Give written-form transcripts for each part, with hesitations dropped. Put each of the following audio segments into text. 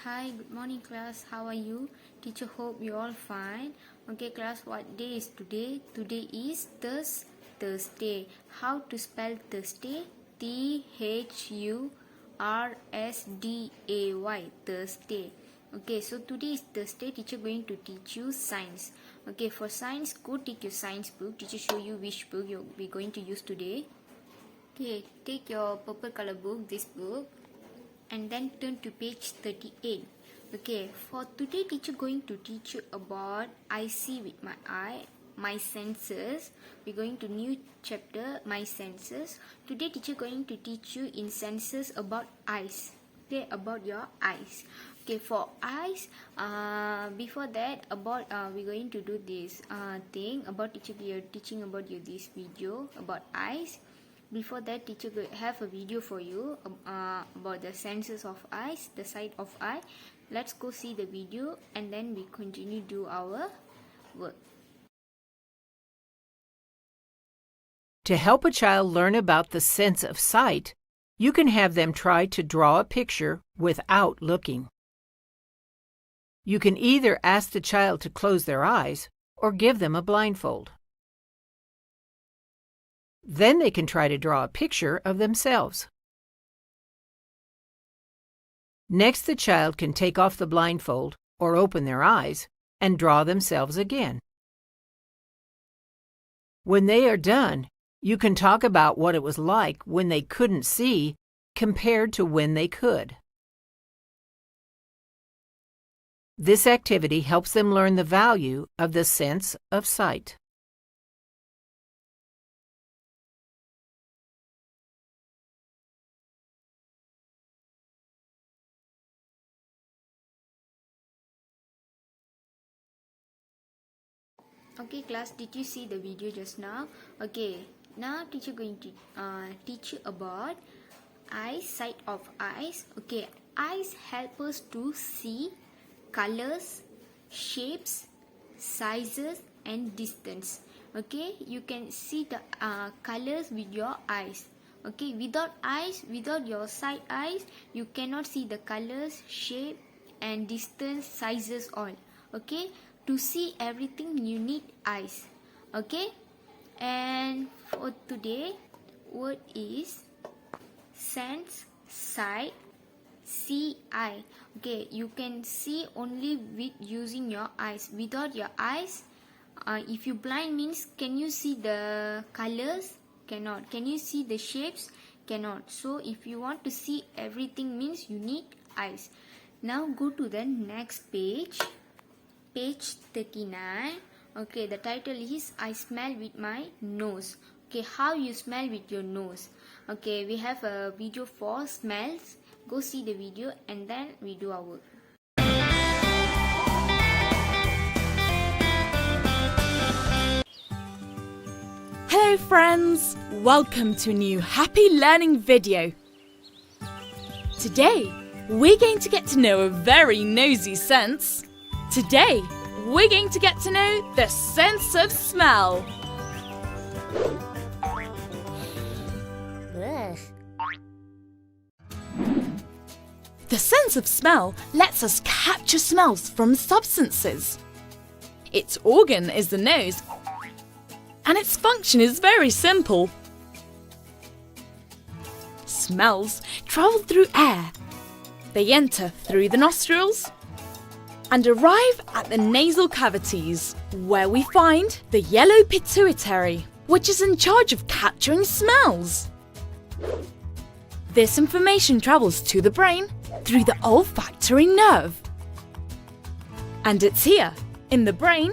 Hi, good morning class. How are you? Teacher hope you all fine. Okay class, what day is today? Today is Thursday. How to spell Thursday? Thursday. Thursday. Okay, so today is Thursday. Teacher going to teach you science. Okay, for science, go take your science book. Teacher show you which book you'll be going to use today. Okay, take your purple color book, this book, and then turn to page 38. Okay, for today teacher going to teach you about I see with my eye, my senses. We're going to new chapter, my senses. Today teacher going to teach you in senses about eyes. Okay, about your eyes. Okay, for eyes, before that, about we're going to do this thing about teacher teaching about you this video about eyes. Before that, teacher will have a video for you about the senses of eyes, the sight of eye. Let's go see the video and then we continue do our work. To help a child learn about the sense of sight, you can have them try to draw a picture without looking. You can either ask the child to close their eyes or give them a blindfold. Then they can try to draw a picture of themselves. Next, the child can take off the blindfold or open their eyes and draw themselves again. When they are done, you can talk about what it was like when they couldn't see compared to when they could. This activity helps them learn the value of the sense of sight. Okay class, did you see the video just now? Okay, now teacher going to teach you about eyes, sight of eyes. Okay, eyes help us to see colors, shapes, sizes and distance. Okay, you can see the colors with your eyes. Okay, without eyes, without your sight eyes, you cannot see the colors, shape and distance, sizes all. Okay, to see everything you need eyes. Okay, and for today word is sense, sight, see, eye. Okay, you can see only with using your eyes. Without your eyes, if you blind means can you see the colors? Cannot. Can you see the shapes? Cannot. So if you want to see everything means you need eyes. Now go to the next page, page 39. Okay, the title is I smell with my nose. Okay, how you smell with your nose. Okay, we have a video for smells. Go see the video and then we do our work. Hello friends, welcome to a new Happy Learning video. Today, we're going to get to know a very nosy sense. Today, we're going to get to know the sense of smell. The sense of smell lets us capture smells from substances. Its organ is the nose, and its function is very simple. Smells travel through air. They enter through the nostrils and arrive at the nasal cavities, where we find the yellow pituitary, which is in charge of capturing smells. This information travels to the brain through the olfactory nerve. And it's here, in the brain,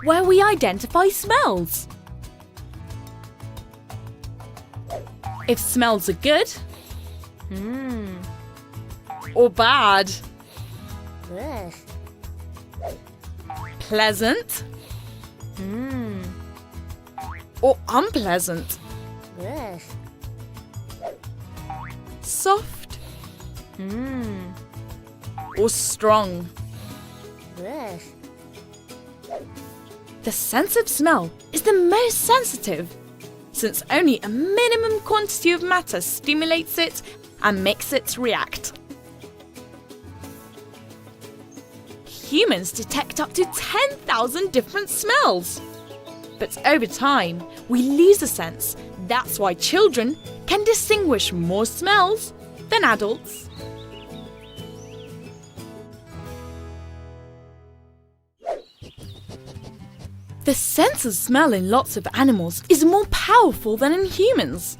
where we identify smells. If smells are good or bad, pleasant or unpleasant, soft or strong. The sense of smell is the most sensitive, since only a minimum quantity of matter stimulates it and makes it react. humans detect up to 10,000 different smells. But over time, we lose a sense. That's why children can distinguish more smells than adults. The sense of smell in lots of animals is more powerful than in humans.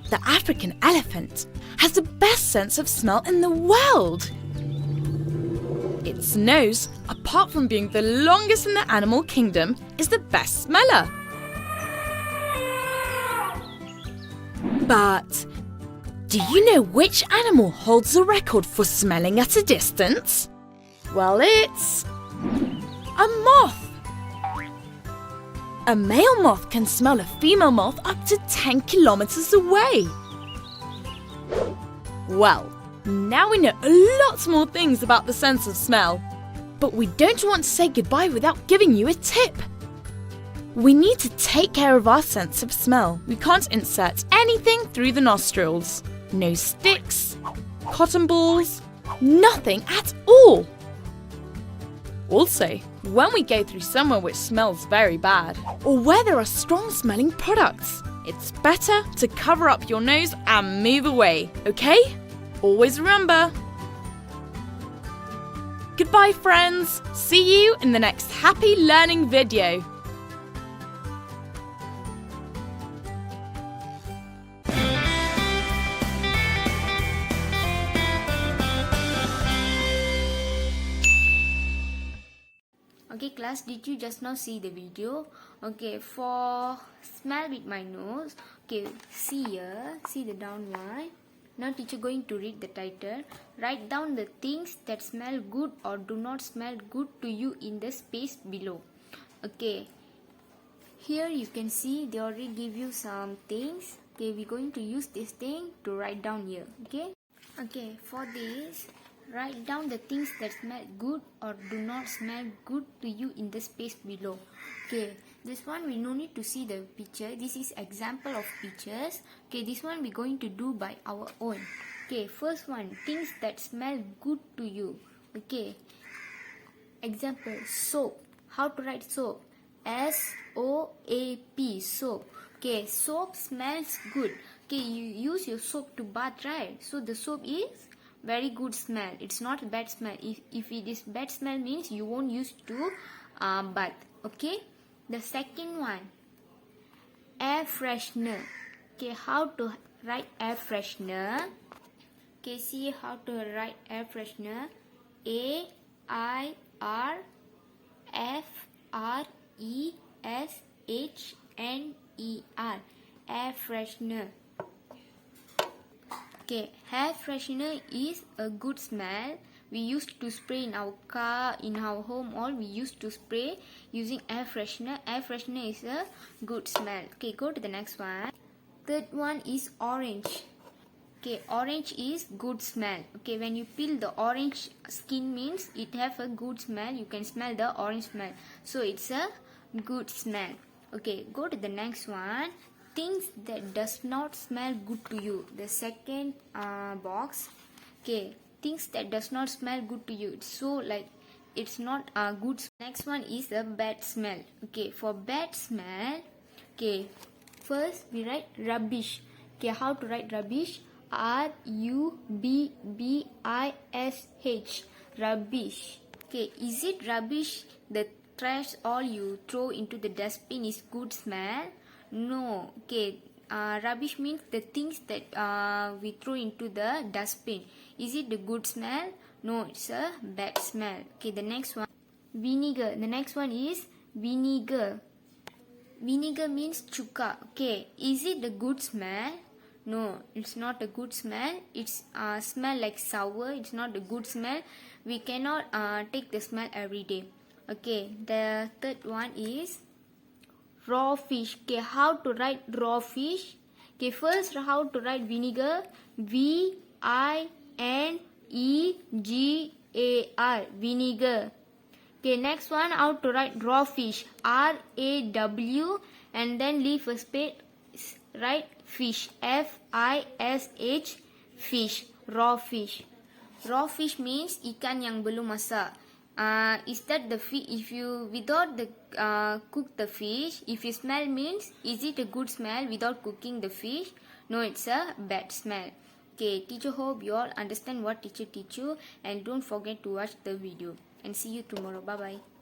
The African elephant has the best sense of smell in the world. Its nose, apart from being the longest in the animal kingdom, is the best smeller. But do you know which animal holds the record for smelling at a distance? Well, it's a moth. A male moth can smell a female moth up to 10 kilometers away. Well, now we know lots more things about the sense of smell. But we don't want to say goodbye without giving you a tip. We need to take care of our sense of smell. We can't insert anything through the nostrils. No sticks, cotton balls, nothing at all. Also, when we go through somewhere which smells very bad, or where there are strong smelling products, it's better to cover up your nose and move away, okay? Always remember. Goodbye, friends. See you in the next happy learning video. Okay class, did you just now see the video? Okay, for smell with my nose, okay, see here, see the down one. Now teacher going to read the title. Write down the things that smell good or do not smell good to you in the space below. Okay, here you can see they already give you some things. Okay, we're going to use this thing to write down here. Okay, for this, write down the things that smell good or do not smell good to you in the space below. Okay, this one we no need to see the picture. This is example of pictures. Okay, this one we're going to do by our own. Okay, first one, things that smell good to you. Okay, example, soap. How to write soap? S-O-A-P, soap. Okay, soap smells good. Okay, you use your soap to bath, right? So the soap is very good smell. It's not a bad smell. If it is bad smell means you won't use to bath. Okay, the second one, air freshener. Okay, how to write air freshener? Okay, see how to write air freshener. A-I-R-F-R-E-S-H-N-E-R, air freshener. Okay, air freshener is a good smell. We used to spray in our car, in our home, all we used to spray using air freshener. Air freshener is a good smell. Okay, go to the next one. Third one is orange. Okay, orange is good smell. Okay, when you peel the orange skin means it have a good smell. You can smell the orange smell. So it's a good smell. Okay, go to the next one. Things that does not smell good to you. The second box. Okay, things that does not smell good to you. So like it's not a good. Next one is a bad smell. Okay, for bad smell. Okay, first we write rubbish. Okay, how to write rubbish? R-U-B-B-I-S-H, rubbish. Okay, is it rubbish? The trash all you throw into the dustbin is good smell? No. Okay, rubbish means the things that we throw into the dustbin. Is it the good smell? No, it's a bad smell. Okay, the next one, vinegar. The next one is vinegar. Vinegar means chuka. Okay, is it the good smell? No, it's not a good smell. It's smell like sour. It's not a good smell. We cannot take the smell every day. Okay, the third one is raw fish. Okay, how to write raw fish? Okay, first how to write vinegar? V-I-N-E-G-A-R, vinegar. Okay, next one, how to write raw fish? R-A-W and then leave a space. Write fish. F-I-S-H, fish. Raw fish. Raw fish means ikan yang belum masak. Is that the fish? If you without the cook the fish, if you smell means is it a good smell without cooking the fish? No, it's a bad smell. Okay, teacher, hope you all understand what teacher teach you, and don't forget to watch the video, and see you tomorrow. Bye bye.